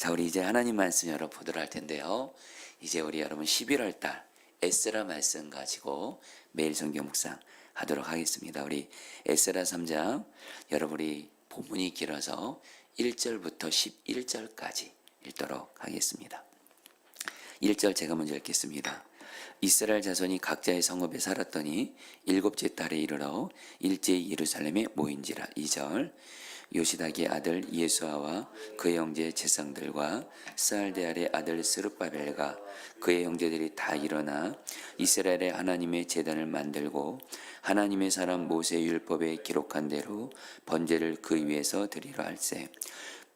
자, 우리 이제 하나님 말씀 열어보도록 할 텐데요. 이제 우리 여러분 11월 달 에스라 말씀 가지고 매일 성경 묵상 하도록 하겠습니다. 우리 에스라 3장 여러분이 본문이 길어서 1절부터 11절까지 읽도록 하겠습니다. 1절 제가 먼저 읽겠습니다. 이스라엘 자손이 각자의 성읍에 살았더니 일곱째 달에 이르러 일제히 예루살렘에 모인지라. 2절 요시닥의 아들 예수아와 그의 형제 제상들과 스알데알의 아들 스룹바벨과 그의 형제들이 다 일어나 이스라엘의 하나님의 제단을 만들고 하나님의 사람 모세의 율법에 기록한 대로 번제를 그 위에서 드리려 할세.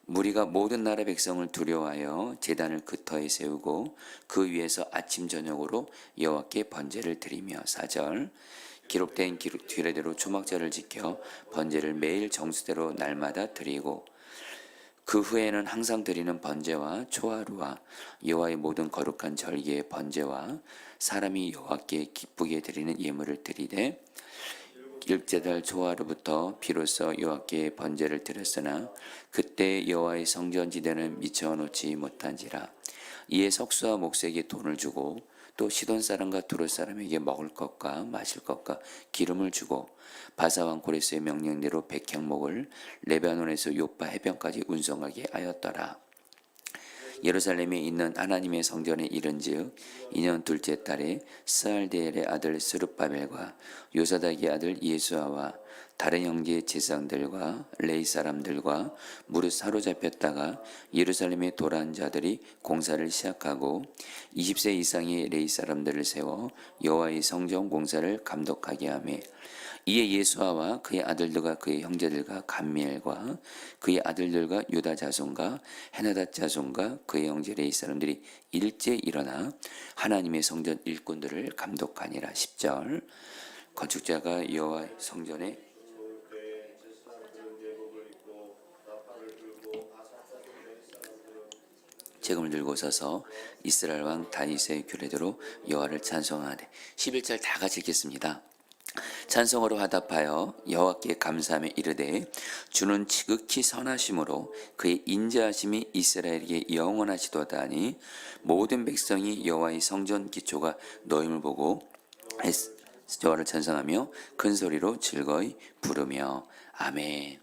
무리가 모든 나라 백성을 두려워하여 제단을 그 터에 세우고 그 위에서 아침 저녁으로 여호와께 번제를 드리며. 4절 기록된 규례대로 초막절을 지켜 번제를 매일 정수대로 날마다 드리고 그 후에는 항상 드리는 번제와 초하루와 여호와의 모든 거룩한 절기의 번제와 사람이 여호와께 기쁘게 드리는 예물을 드리되 일째 달 초하루부터 비로소 여호와께 번제를 드렸으나 그때 여호와의 성전지대는 미쳐 놓지 못한지라. 이에 석수와 목색에 돈을 주고 또 시돈 사람과 두루 사람에게 먹을 것과 마실 것과 기름을 주고 바사왕 고레스의 명령대로 백향목을 레바논에서 요파 해변까지 운송하게 하였더라. 예루살렘에 있는 하나님의 성전에 이른즉 2년 둘째 달에 스알데엘의 아들 스룹바벨과 요사닥의 아들 예수아와 다른 형제 제사장들과 레위 사람들과 무릇 사로잡혔다가 예루살렘에 돌아온 자들이 공사를 시작하고 20세 이상의 레위 사람들을 세워 여호와의 성전 공사를 감독하게 하며 이에 예수아와 그의 아들들과 그의 형제들과 감미엘과 그의 아들들과 유다 자손과 헤나닷 자손과 그의 형제 레위 사람들이 일제 일어나 하나님의 성전 일꾼들을 감독하니라. 10절 건축자가 여호와의 성전에 재금을 들고 서서 이스라엘 왕 다윗의 규례대로 여호와를 찬송하되. 11절 다 같이 읽겠습니다. 찬송으로 화답하여 여호와께 감사하며 이르되 주는 지극히 선하심으로 그의 인자하심이 이스라엘에게 영원하시도다 하니 모든 백성이 여호와의 성전 기초가 놓임을 보고 여호와를 찬송하며 큰 소리로 즐거이 부르며. 아멘.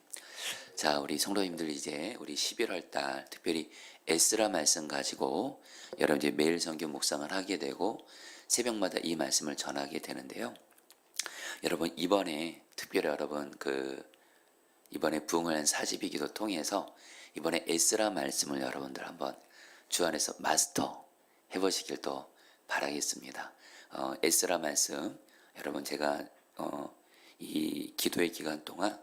자, 우리 성도님들 이제 우리 11월 달 특별히 에스라 말씀 가지고 여러분 이제 매일 성경 묵상을 하게 되고 새벽마다 이 말씀을 전하게 되는데요. 여러분 이번에 특별히 여러분 이번에 부흥을 40일기도 통해서 이번에 에스라 말씀을 여러분들 한번 주 안에서 마스터 해보시길 또 바라겠습니다. 에스라 말씀 여러분 제가 이 기도의 기간 동안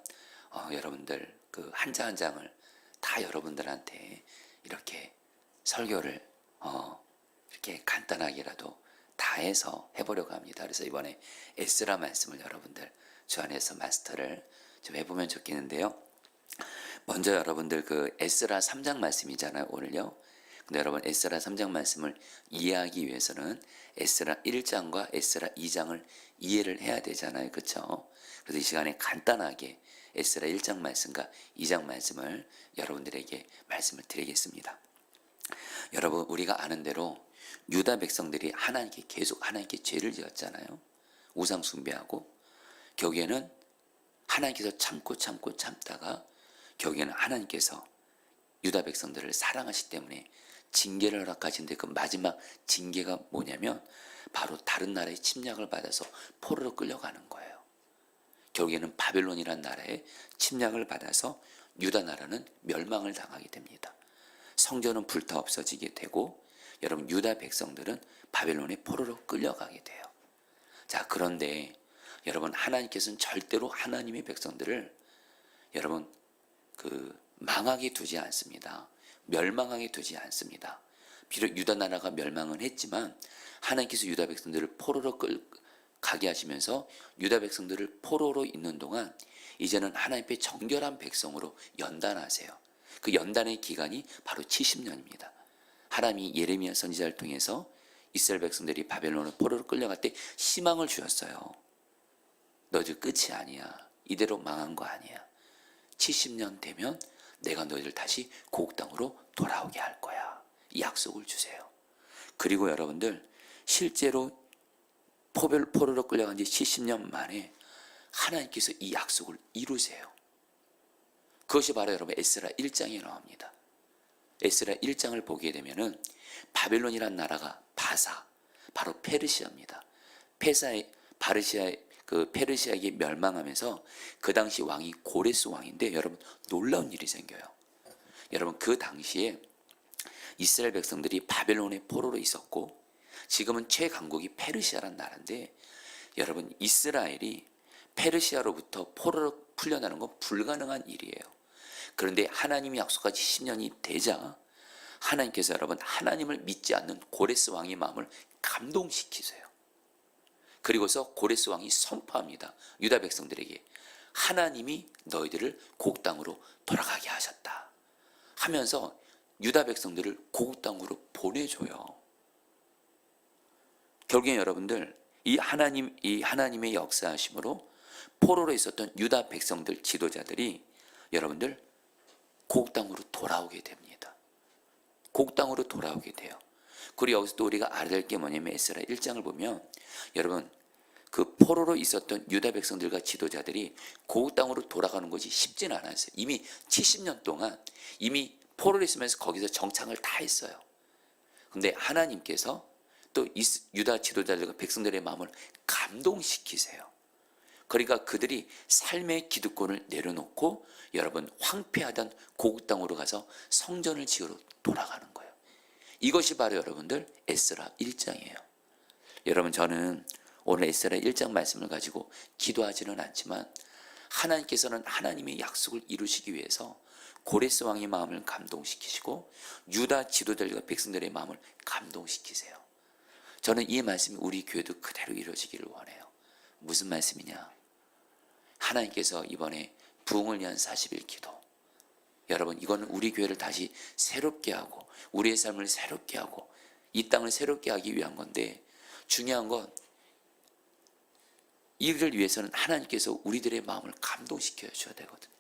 여러분들 그 한 장 한 장을 다 여러분들한테 이렇게 설교를 이렇게 간단하게라도 다 해서 해보려고 합니다. 그래서 이번에 에스라 말씀을 여러분들 주 안에서 마스터를 좀 해보면 좋겠는데요. 먼저 여러분들 그 에스라 3장 말씀이잖아요, 오늘요. 근데 여러분 에스라 3장 말씀을 이해하기 위해서는 에스라 1장과 에스라 2장을 이해를 해야 되잖아요, 그렇죠? 그래서 이 시간에 간단하게 에스라 1장 말씀과 2장 말씀을 여러분들에게 말씀을 드리겠습니다. 여러분 우리가 아는 대로 유다 백성들이 계속 하나님께 죄를 지었잖아요. 우상 숭배하고 결국에는 하나님께서 참다가 결국에는 하나님께서 유다 백성들을 사랑하시기 때문에 징계를 허락하신데 그 마지막 징계가 뭐냐면 바로 다른 나라의 침략을 받아서 포로로 끌려가는 거예요. 결국에는 바벨론이라는 나라에 침략을 받아서 유다 나라는 멸망을 당하게 됩니다. 성전은 불타 없어지게 되고 여러분 유다 백성들은 바벨론의 포로로 끌려가게 돼요. 자, 그런데 여러분 하나님께서는 절대로 하나님의 백성들을 여러분 망하게 두지 않습니다. 멸망하게 두지 않습니다. 비록 유다 나라가 멸망은 했지만 하나님께서 유다 백성들을 포로로 가게 하시면서 유다 백성들을 포로로 있는 동안 이제는 하나님의 정결한 백성으로 연단하세요. 그 연단의 기간이 바로 70년입니다. 하나님이 예레미야 선지자를 통해서 이스라엘 백성들이 바벨론을 포로로 끌려갈 때 희망을 주었어요. 너희들 끝이 아니야. 이대로 망한 거 아니야. 70년 되면 내가 너희들 다시 고국 땅으로 돌아오게 할 거야. 이 약속을 주세요. 그리고 여러분들 실제로 포로로 끌려간 지 70년 만에 하나님께서 이 약속을 이루세요. 그것이 바로 여러분 에스라 1장에 나옵니다. 에스라 1장을 보게 되면은 바벨론이란 나라가 바사, 바로 페르시아입니다. 페르시아에게 멸망하면서 그 당시 왕이 고레스 왕인데 여러분 놀라운 일이 생겨요. 여러분 그 당시에 이스라엘 백성들이 바벨론의 포로로 있었고 지금은 최강국이 페르시아란 나라인데 여러분 이스라엘이 페르시아로부터 포로로 풀려나는 건 불가능한 일이에요. 그런데 하나님이 약속한 10년이 되자 하나님께서 여러분 하나님을 믿지 않는 고레스 왕의 마음을 감동시키세요. 그리고서 고레스 왕이 선포합니다. 유다 백성들에게 하나님이 너희들을 고국 땅으로 돌아가게 하셨다 하면서 유다 백성들을 고국 땅으로 보내줘요. 결국에 여러분들 이 하나님의 역사하심으로 포로로 있었던 유다 백성들 지도자들이 여러분들 고국 땅으로 돌아오게 됩니다. 고국 땅으로 돌아오게 돼요. 그리고 여기서 또 우리가 알아야 될 게 뭐냐면 에스라 1장을 보면 여러분 그 포로로 있었던 유다 백성들과 지도자들이 고국 땅으로 돌아가는 것이 쉽지는 않았어요. 이미 70년 동안 이미 포로로 있으면서 거기서 정착을 다 했어요. 근데 하나님께서 또 유다 지도자들과 백성들의 마음을 감동시키세요. 그러니까 그들이 삶의 기득권을 내려놓고 여러분 황폐하던 고국 땅으로 가서 성전을 지으러 돌아가는 거예요. 이것이 바로 여러분들 에스라 1장이에요. 여러분 저는 오늘 에스라 1장 말씀을 가지고 기도하지는 않지만 하나님께서는 하나님의 약속을 이루시기 위해서 고레스 왕의 마음을 감동시키시고 유다 지도자들과 백성들의 마음을 감동시키세요. 저는 이 말씀이 우리 교회도 그대로 이루어지기를 원해요. 무슨 말씀이냐? 하나님께서 이번에 부흥을 위한 40일 기도, 여러분 이거는 우리 교회를 다시 새롭게 하고 우리의 삶을 새롭게 하고 이 땅을 새롭게 하기 위한 건데 중요한 건 이를 위해서는 하나님께서 우리들의 마음을 감동시켜 주셔야 되거든요.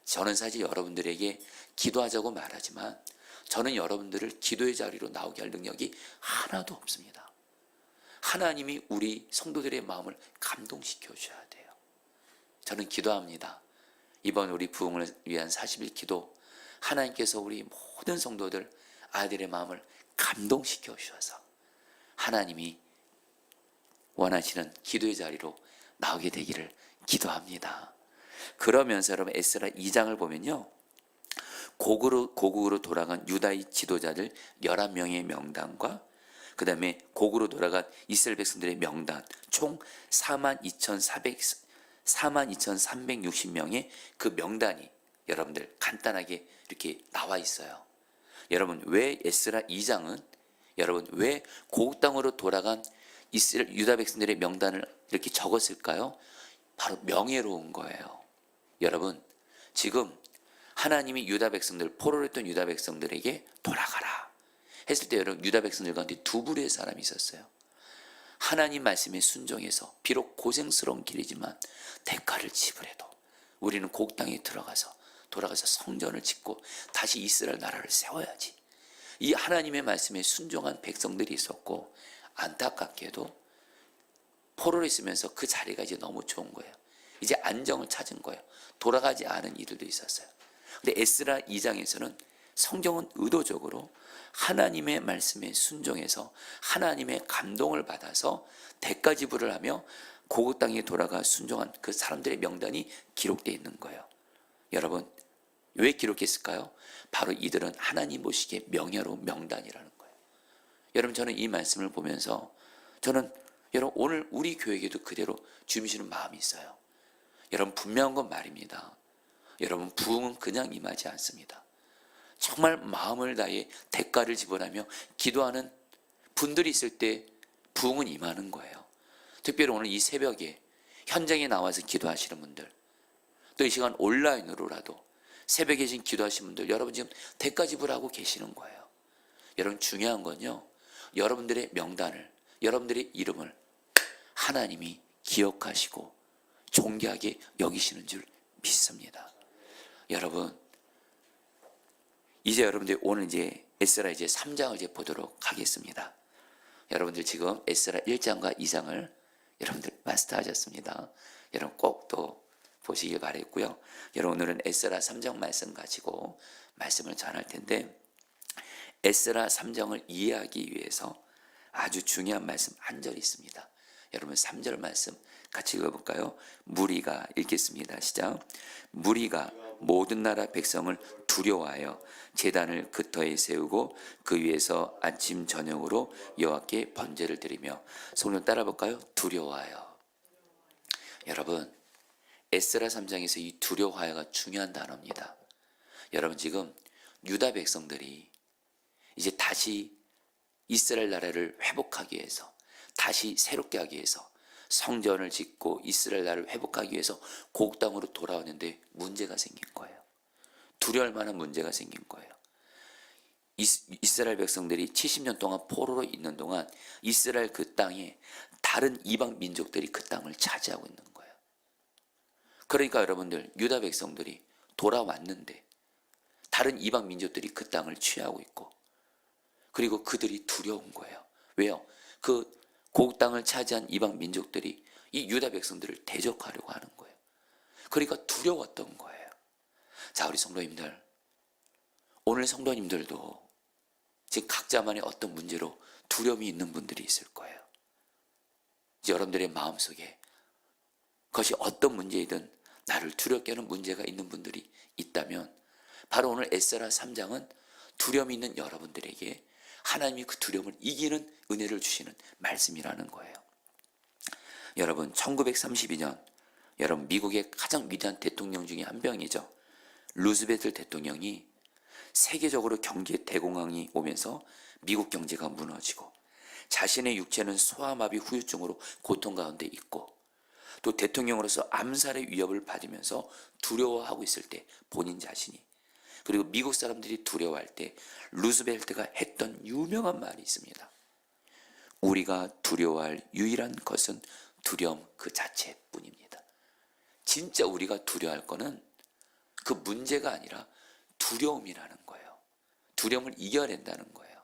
저는 사실 여러분들에게 기도하자고 말하지만 저는 여러분들을 기도의 자리로 나오게 할 능력이 하나도 없습니다. 하나님이 우리 성도들의 마음을 감동시켜 주셔야 돼요. 저는 기도합니다. 이번 우리 부흥을 위한 40일 기도 하나님께서 우리 모든 성도들 아이들의 마음을 감동시켜 주셔서 하나님이 원하시는 기도의 자리로 나오게 되기를 기도합니다. 그러면서 여러분 에스라 2장을 보면요. 고국으로 돌아간 유다의 지도자들 11명의 명단과 그 다음에 고국으로 돌아간 이스라엘 백성들의 명단 총 42,360명의 그 명단이 여러분들 간단하게 이렇게 나와 있어요. 여러분 왜 에스라 2장은 여러분 왜 고국 땅으로 돌아간 이스라엘 유다 백성들의 명단을 이렇게 적었을까요? 바로 명예로운 거예요. 여러분 지금 하나님이 유다 백성들 포로로 했던 유다 백성들에게 돌아가라 했을 때 여러분 유다 백성들 가운데 두 부류의 사람이 있었어요. 하나님 말씀에 순종해서 비록 고생스러운 길이지만 대가를 지불해도 우리는 고국 땅에 돌아가서 성전을 짓고 다시 이스라엘 나라를 세워야지. 이 하나님의 말씀에 순종한 백성들이 있었고 안타깝게도 포로로 있으면서 그 자리가 이제 너무 좋은 거예요. 이제 안정을 찾은 거예요. 돌아가지 않은 이들도 있었어요. 근데 에스라 2장에서는 성경은 의도적으로 하나님의 말씀에 순종해서 하나님의 감동을 받아서 대가 지불을 하며 고국 땅에 돌아가 순종한 그 사람들의 명단이 기록되어 있는 거예요. 여러분 왜 기록했을까요? 바로 이들은 하나님 보시기에 명예로운 명단이라는 거예요. 여러분 저는 이 말씀을 보면서 저는 여러분 오늘 우리 교회에게도 그대로 주시는 마음이 있어요. 여러분 분명한 건 말입니다. 여러분 부흥은 그냥 임하지 않습니다. 정말 마음을 다해 대가를 지불하며 기도하는 분들이 있을 때 부흥은 임하는 거예요. 특별히 오늘 이 새벽에 현장에 나와서 기도하시는 분들, 또 이 시간 온라인으로라도 새벽에 계신 기도하시는 분들, 여러분 지금 대가 지불하고 계시는 거예요. 여러분 중요한 건요, 여러분들의 명단을, 여러분들의 이름을 하나님이 기억하시고 존귀하게 여기시는 줄 믿습니다. 여러분 이제 여러분들 오늘 이제 에스라 이제 3장을 이제 보도록 하겠습니다. 여러분들 지금 에스라 1장과 2장을 여러분들 마스터하셨습니다. 여러분 꼭 또 보시길 바랬고요. 여러분 오늘은 에스라 3장 말씀 가지고 말씀을 전할 텐데, 에스라 3장을 이해하기 위해서 아주 중요한 말씀 한 절이 있습니다. 여러분 3절 말씀 같이 읽어볼까요? 무리가 읽겠습니다. 시작. 무리가 모든 나라 백성을 두려워하여 제단을 그 터에 세우고 그 위에서 아침 저녁으로 여호와께 번제를 드리며. 성령 따라 볼까요? 두려워하여. 여러분 에스라 3장에서 이 두려워하여가 중요한 단어입니다. 여러분 지금 유다 백성들이 이제 다시 이스라엘 나라를 회복하기 위해서, 다시 새롭게 하기 위해서 성전을 짓고 이스라엘 나라를 회복하기 위해서 고국 땅으로 돌아왔는데 문제가 생긴 거예요. 두려울 만한 문제가 생긴 거예요. 이스라엘 백성들이 70년 동안 포로로 있는 동안 이스라엘 그 땅에 다른 이방 민족들이 그 땅을 차지하고 있는 거예요. 그러니까 여러분들 유다 백성들이 돌아왔는데 다른 이방 민족들이 그 땅을 취하고 있고, 그리고 그들이 두려운 거예요. 왜요? 그 고국 땅을 차지한 이방 민족들이 이 유다 백성들을 대적하려고 하는 거예요. 그러니까 두려웠던 거예요. 자, 우리 성도님들, 오늘 성도님들도 지금 각자만의 어떤 문제로 두려움이 있는 분들이 있을 거예요. 여러분들의 마음속에 그것이 어떤 문제이든 나를 두렵게 하는 문제가 있는 분들이 있다면, 바로 오늘 에스라 3장은 두려움이 있는 여러분들에게 하나님이 그 두려움을 이기는 은혜를 주시는 말씀이라는 거예요. 여러분 1932년 여러분 미국의 가장 위대한 대통령 중에 한 명이죠. 루즈벨트 대통령이 세계적으로 경제 대공황이 오면서 미국 경제가 무너지고 자신의 육체는 소아마비 후유증으로 고통 가운데 있고, 또 대통령으로서 암살의 위협을 받으면서 두려워하고 있을 때 본인 자신이, 그리고 미국 사람들이 두려워할 때 루즈벨트가 했던 유명한 말이 있습니다. 우리가 두려워할 유일한 것은 두려움 그 자체뿐입니다. 진짜 우리가 두려워할 거는 그 문제가 아니라 두려움이라는 거예요. 두려움을 이겨낸다는 거예요.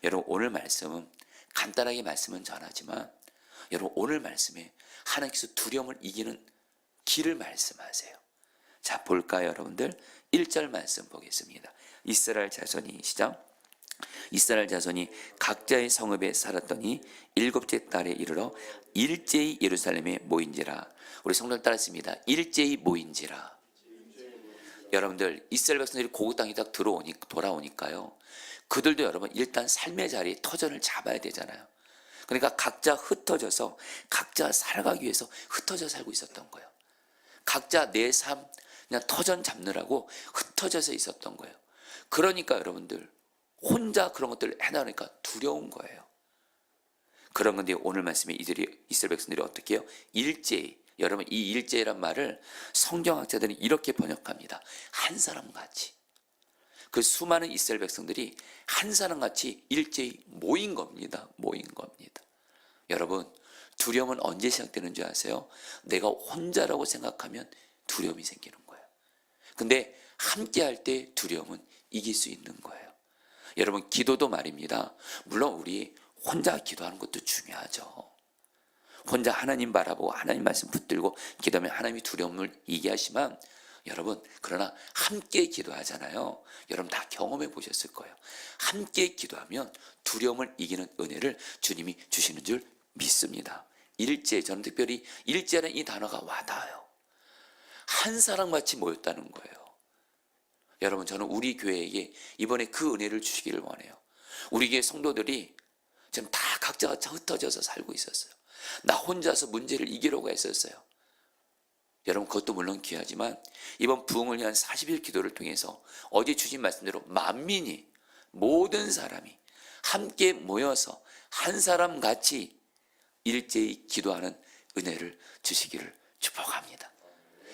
여러분 오늘 말씀은 간단하게 말씀은 전하지만, 여러분 오늘 말씀에 하나님께서 두려움을 이기는 길을 말씀하세요. 자, 볼까요 여러분들? 1절 말씀 보겠습니다. 이스라엘 자손이, 시작. 이스라엘 자손이 각자의 성읍에 살았더니 7째 달에 이르러 일제히 예루살렘에 모인지라. 우리 성도들 따랐습니다. 일제히 모인지라. 여러분들 이스라엘 백성들이 고국 땅에 딱 돌아오니까요, 그들도 여러분 일단 삶의 자리에 터전을 잡아야 되잖아요. 그러니까 각자 흩어져서 각자 살아가기 위해서 흩어져 살고 있었던 거예요. 각자 내 삶 그냥 터전 잡느라고 흩어져서 있었던 거예요. 그러니까 여러분들 혼자 그런 것들을 해나가니까 두려운 거예요. 그런 건데 오늘 말씀에 이스라엘 백성들이 어떻게 해요? 일제히. 여러분 이 일제히란 말을 성경학자들이 이렇게 번역합니다. 한 사람같이. 그 수많은 이스라엘 백성들이 한 사람같이 일제히 모인 겁니다. 모인 겁니다. 여러분 두려움은 언제 시작되는 줄 아세요? 내가 혼자라고 생각하면 두려움이 생기는 거예요. 근데 함께 할 때 두려움은 이길 수 있는 거예요. 여러분 기도도 말입니다. 물론 우리 혼자 기도하는 것도 중요하죠. 혼자 하나님 바라보고 하나님 말씀 붙들고 기도하면 하나님이 두려움을 이기게 하시지만, 여러분 그러나 함께 기도하잖아요. 여러분 다 경험해 보셨을 거예요. 함께 기도하면 두려움을 이기는 은혜를 주님이 주시는 줄 믿습니다. 일제, 저는 특별히 일제라는 이 단어가 와닿아요. 한 사람같이 모였다는 거예요. 여러분 저는 우리 교회에게 이번에 그 은혜를 주시기를 원해요. 우리 교회 성도들이 지금 다 각자가 흩어져서 살고 있었어요. 나 혼자서 문제를 이기려고 했었어요. 여러분 그것도 물론 귀하지만 이번 부흥을 위한 40일 기도를 통해서 어제 주신 말씀대로 만민이, 모든 사람이 함께 모여서 한 사람 같이 일제히 기도하는 은혜를 주시기를 축복합니다.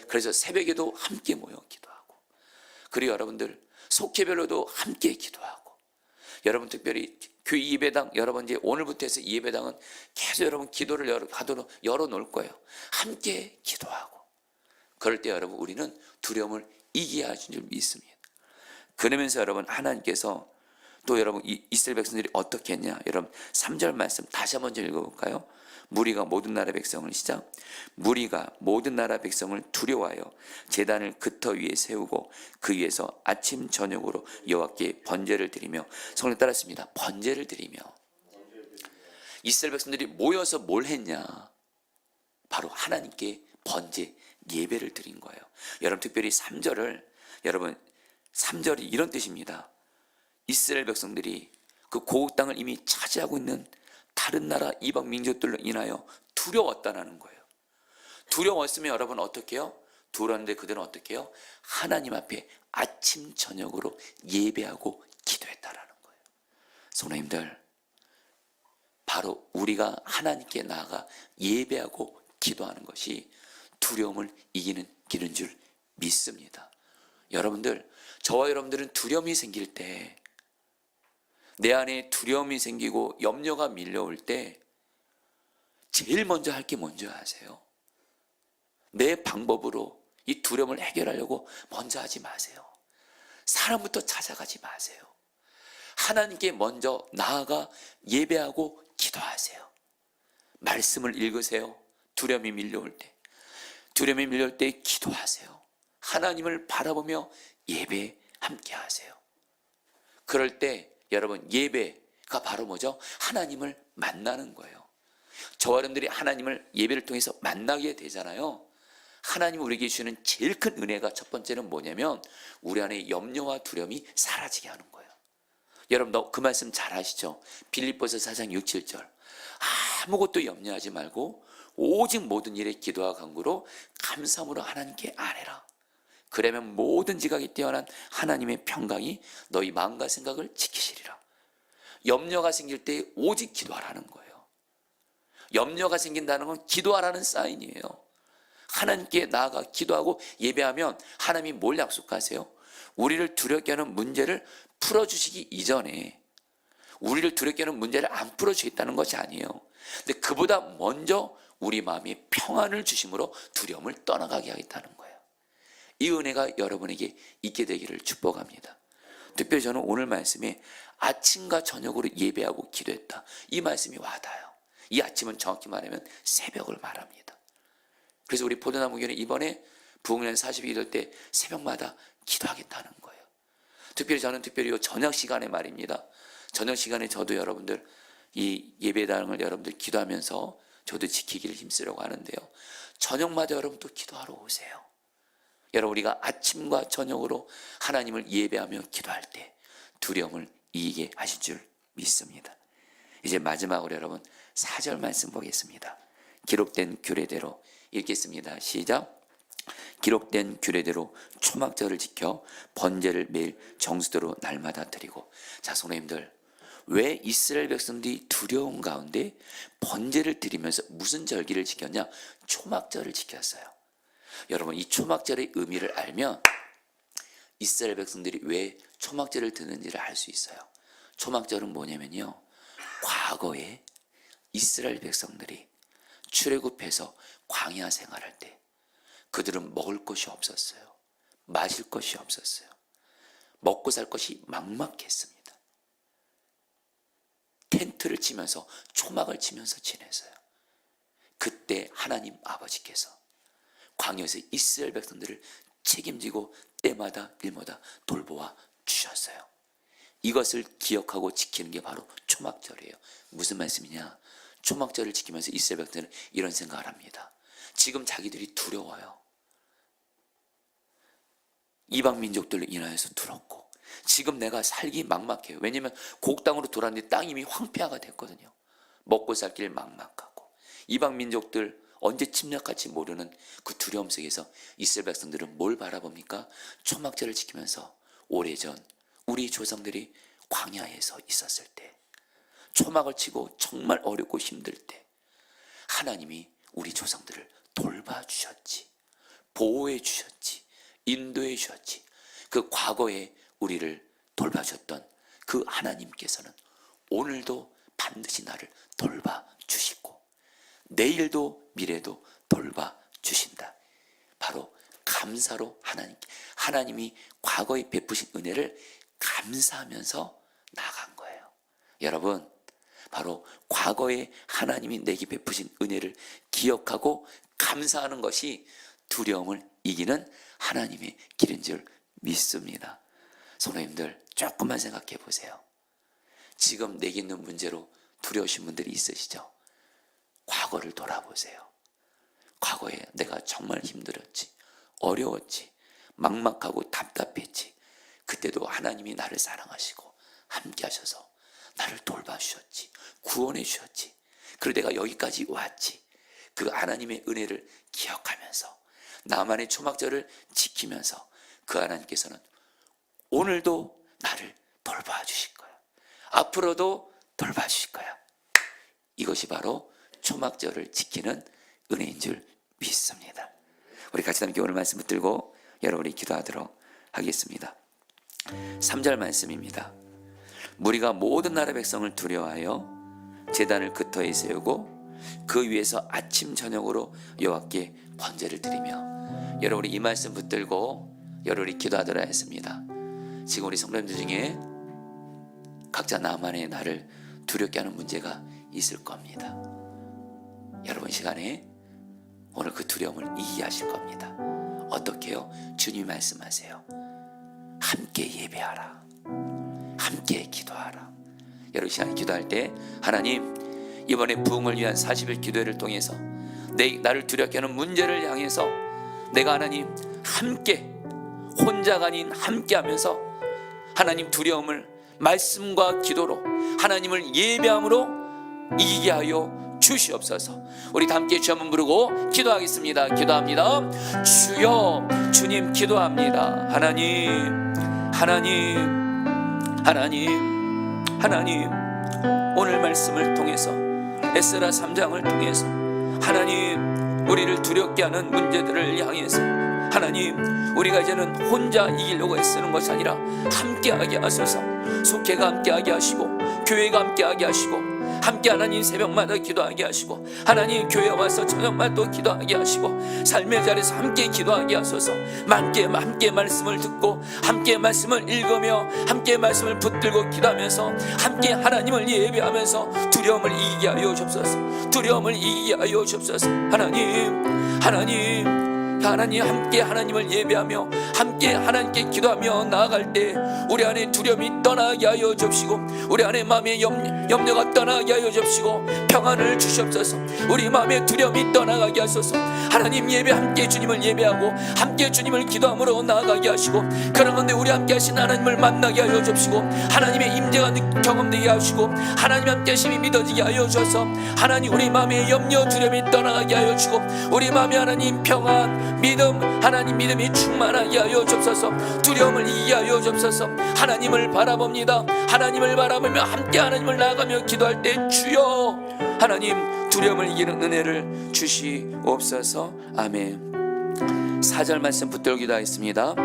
그래서 새벽에도 함께 모여 기도하고, 그리고 여러분들 속회별로도 함께 기도하고, 여러분 특별히 교회 예배당, 여러분 이제 오늘부터 해서 예배당은 계속 여러분 기도를 열어놓을 거예요. 함께 기도하고. 그럴 때 여러분 우리는 두려움을 이기게 하신 줄 믿습니다. 그러면서 여러분 하나님께서 또 여러분 이스라엘 백성들이 어떻게 했냐? 여러분 3절 말씀 다시 한번 좀 읽어볼까요? 무리가 모든 나라 백성을 시작. 무리가 모든 나라 백성을 두려워하여 제단을 그 터 위에 세우고 그 위에서 아침 저녁으로 여호와께 번제를 드리며 성령 따랐습니다. 번제를 드리며 이스라엘 백성들이 모여서 뭘 했냐? 바로 하나님께 번제 예배를 드린 거예요. 여러분 특별히 3절을 여러분 3절이 이런 뜻입니다. 이스라엘 백성들이 그 고국 땅을 이미 차지하고 있는 다른 나라 이방 민족들로 인하여 두려웠다는 거예요. 두려웠으면 여러분 어떻게 해요? 두려웠는데 그들은 어떻게 해요? 하나님 앞에 아침 저녁으로 예배하고 기도했다라는 거예요. 성도님들, 바로 우리가 하나님께 나아가 예배하고 기도하는 것이 두려움을 이기는 길인 줄 믿습니다. 여러분들, 저와 여러분들은 두려움이 생길 때, 내 안에 두려움이 생기고 염려가 밀려올 때 제일 먼저 할 게 뭔지 아세요? 내 방법으로 이 두려움을 해결하려고 먼저 하지 마세요. 사람부터 찾아가지 마세요. 하나님께 먼저 나아가 예배하고 기도하세요. 말씀을 읽으세요. 두려움이 밀려올 때, 두려움이 밀려올 때 기도하세요. 하나님을 바라보며 예배 함께 하세요. 그럴 때 여러분 예배가 바로 뭐죠? 하나님을 만나는 거예요. 저와 여러분들이 하나님을 예배를 통해서 만나게 되잖아요. 하나님이 우리에게 주시는 제일 큰 은혜가 첫 번째는 뭐냐면 우리 안에 염려와 두려움이 사라지게 하는 거예요. 여러분 그 말씀 잘 아시죠? 빌립보서 4장 6, 7절 아무것도 염려하지 말고 오직 모든 일에 기도와 간구로 감사함으로 하나님께 아뢰라. 그러면 모든 지각이 뛰어난 하나님의 평강이 너희 마음과 생각을 지키시리라. 염려가 생길 때 오직 기도하라는 거예요. 염려가 생긴다는 건 기도하라는 사인이에요. 하나님께 나아가 기도하고 예배하면 하나님이 뭘 약속하세요? 우리를 두렵게 하는 문제를 풀어주시기 이전에 우리를 두렵게 하는 문제를 안 풀어주겠다는 것이 아니에요. 근데 그보다 먼저 우리 마음에 평안을 주심으로 두려움을 떠나가게 하겠다는 거예요. 이 은혜가 여러분에게 있게 되기를 축복합니다. 특별히 저는 오늘 말씀에 아침과 저녁으로 예배하고 기도했다. 이 말씀이 와닿아요. 이 아침은 정확히 말하면 새벽을 말합니다. 그래서 우리 포도나무교회는 이번에 부흥년 42일 때 새벽마다 기도하겠다는 거예요. 저는 특별히 저녁 시간에 말입니다. 저녁 시간에 저도 여러분들 이 예배당을 여러분들 기도하면서 저도 지키기를 힘쓰려고 하는데요. 저녁마다 여러분 또 기도하러 오세요. 여러분 우리가 아침과 저녁으로 하나님을 예배하며 기도할 때 두려움을 이기게 하실 줄 믿습니다. 이제 마지막으로 여러분 4절 말씀 보겠습니다. 기록된 규례대로 읽겠습니다. 시작. 기록된 규례대로 초막절을 지켜 번제를 매일 정수대로 날마다 드리고. 자, 성도님들, 왜 이스라엘 백성들이 두려운 가운데 번제를 드리면서 무슨 절기를 지켰냐? 초막절을 지켰어요. 여러분 이 초막절의 의미를 알면 이스라엘 백성들이 왜 초막절을 드는지를 알 수 있어요. 초막절은 뭐냐면요, 과거에 이스라엘 백성들이 출애굽해서 광야 생활할 때 그들은 먹을 것이 없었어요. 마실 것이 없었어요. 먹고 살 것이 막막했습니다. 텐트를 치면서 초막을 치면서 지냈어요. 그때 하나님 아버지께서 광야에서 이스라엘 백성들을 책임지고 때마다 일마다 돌보아 주셨어요. 이것을 기억하고 지키는 게 바로 초막절이에요. 무슨 말씀이냐? 초막절을 지키면서 이스라엘 백성들은 이런 생각을 합니다. 지금 자기들이 두려워요. 이방 민족들로 인하여서 두렵고 지금 내가 살기 막막해요. 왜냐하면 고국 땅으로 돌아왔는데 땅이 이미 황폐화가 됐거든요. 먹고 살 길 막막하고 이방 민족들 언제 침략할지 모르는 그 두려움 속에서 이스라엘 백성들은 뭘 바라봅니까? 초막절을 지키면서 오래전 우리 조상들이 광야에서 있었을 때, 초막을 치고 정말 어렵고 힘들 때 하나님이 우리 조상들을 돌봐주셨지, 보호해주셨지, 인도해주셨지. 그 과거에 우리를 돌봐줬던 그 하나님께서는 오늘도 반드시 나를 돌봐주시고 내일도 미래도 돌봐주신다. 바로 감사로 하나님이 과거에 베푸신 은혜를 감사하면서 나아가는 여러분, 바로 과거에 하나님이 내게 베푸신 은혜를 기억하고 감사하는 것이 두려움을 이기는 하나님의 길인 줄 믿습니다. 성도님들, 조금만 생각해 보세요. 지금 내게 있는 문제로 두려우신 분들이 있으시죠? 과거를 돌아보세요. 과거에 내가 정말 힘들었지, 어려웠지, 막막하고 답답했지. 그때도 하나님이 나를 사랑하시고 함께 하셔서 나를 돌봐주셨지, 구원해 주셨지. 그리고 내가 여기까지 왔지. 그 하나님의 은혜를 기억하면서 나만의 초막절을 지키면서 그 하나님께서는 오늘도 나를 돌봐주실 거야. 앞으로도 돌봐주실 거야. 이것이 바로 초막절을 지키는 은혜인 줄 믿습니다. 우리 같이 함께 오늘 말씀 붙들고 여러분이 기도하도록 하겠습니다. 3절 말씀입니다. 무리가 모든 나라 백성을 두려워하여 제단을 그 터에 세우고 그 위에서 아침 저녁으로 여호와께 번제를 드리며, 여러분이 이 말씀 붙들고 여러분이 기도하도록 했습니다. 지금 우리 성도님들 중에 각자 나만의 나를 두렵게 하는 문제가 있을 겁니다. 여러분 시간에 오늘 그 두려움을 이기게 하실 겁니다. 어떻게요? 주님이 말씀하세요. 함께 예배하라, 함께 기도하라. 여러분 시간에 기도할 때 하나님, 이번에 부흥을 위한 40일 기도회를 통해서 나를 두렵게 하는 문제를 향해서 내가 하나님 함께, 혼자가 아닌 함께 하면서 하나님 두려움을 말씀과 기도로, 하나님을 예배함으로 이기게 하여 주시옵소서. 우리 다 함께 주 한번 부르고 기도하겠습니다. 기도합니다. 주여, 주님 기도합니다. 하나님, 하나님, 하나님, 하나님, 오늘 말씀을 통해서 에스라 3장을 통해서 하나님, 우리를 두렵게 하는 문제들을 향해서 하나님, 우리가 이제는 혼자 이기려고 애쓰는 것이 아니라 함께하게 하소서. 속회가 함께하게 하시고, 교회가 함께하게 하시고, 함께 하나님 새벽마다 기도하게 하시고, 하나님 교회 와서 저녁마다 또 기도하게 하시고, 삶의 자리에서 함께 기도하게 하소서. 함께 말씀을 듣고 함께 말씀을 읽으며 함께 말씀을 붙들고 기도하면서 함께 하나님을 예배하면서 두려움을 이기게 하여 주옵소서. 두려움을 이기게 하여 주옵소서. 하나님, 하나님, 하나님, 함께 하나님을 예배하며 함께 하나님께 기도하며 나아갈 때 우리 안에 두려움이 떠나게 하여 주옵시고, 우리 안에 마음의 염려가 떠나게 하여 주옵시고, 평안을 주시옵소서. 우리 마음의 두려움이 떠나가게 하소서. 하나님 예배, 함께 주님을 예배하고 함께 주님을 기도함으로 나아가게 하시고, 그런 건데 우리 함께 하신 하나님을 만나게 하여 주옵시고, 하나님의 임재가 경험되게 하시고, 하나님 함께 하심이 믿어지게 하여 주셔서 하나님 우리 마음의 염려, 두려움이 떠나가게 하여 주시고, 우리 마음에 하나님 평안, 믿음, 하나님 믿음이 충만하게 하여 주옵소서. 두려움을 이기게 하여 주옵소서. 하나님을 바라봅니다. 하나님을 바라보며 함께 하나님을 나아가며 기도할 때 주여, 하나님 두려움을 이기는 은혜를 주시옵소서. 아멘. 4절 말씀 붙들고 기도하겠습니다.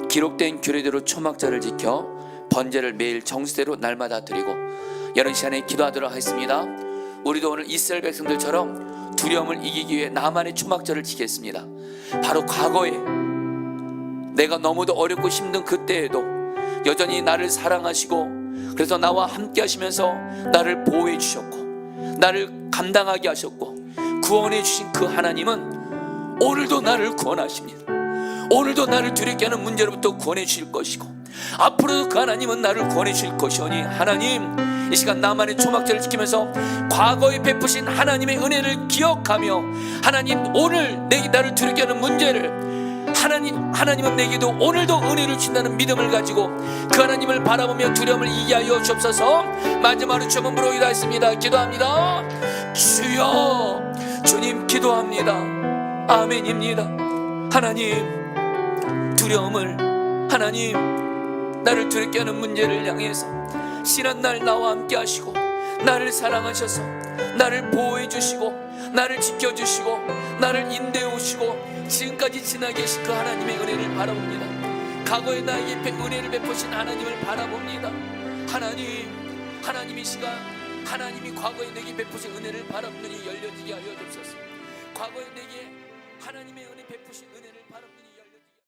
기록된 규례대로 초막절을 지켜 번제를 매일 정수대로 날마다 드리고, 여러 시간에 기도하도록 하겠습니다. 우리도 오늘 이스라엘 백성들처럼 두려움을 이기기 위해 나만의 초막절을 지켰습니다. 바로 과거에 내가 너무도 어렵고 힘든 그때에도 여전히 나를 사랑하시고, 그래서 나와 함께 하시면서 나를 보호해 주셨고 나를 감당하게 하셨고 구원해 주신 그 하나님은 오늘도 나를 구원하십니다. 오늘도 나를 두렵게 하는 문제로부터 구원해 주실 것이고, 앞으로도 그 하나님은 나를 구원해 주실 것이오니, 하나님 이 시간 나만의 초막절을 지키면서 과거에 베푸신 하나님의 은혜를 기억하며, 하나님 오늘 나를 두렵게 하는 문제를 하나님은 내게도 오늘도 은혜를 주신다는 믿음을 가지고 그 하나님을 바라보며 두려움을 이기게 하여 주옵소서. 마지막으로 주 한번 부르기도 했습니다. 기도합니다. 주여, 주님 기도합니다. 아멘입니다. 하나님, 두려움을, 하나님 나를 두렵게 하는 문제를 향해서 지난 날 나와 함께 하시고 나를 사랑하셔서 나를 보호해 주시고 나를 지켜주시고 나를 인도해 오시고 지금까지 지나 계신 그 하나님의 은혜를 바라봅니다. 과거에 나에게 은혜를 베푸신 하나님을 바라봅니다. 하나님 이 시간 하나님이 과거에 내게 베푸신 은혜를 바라보는 눈이 열려지게 하여 주옵소서. 과거에 내게 하나님의 은혜 베푸신 은혜를 바라보는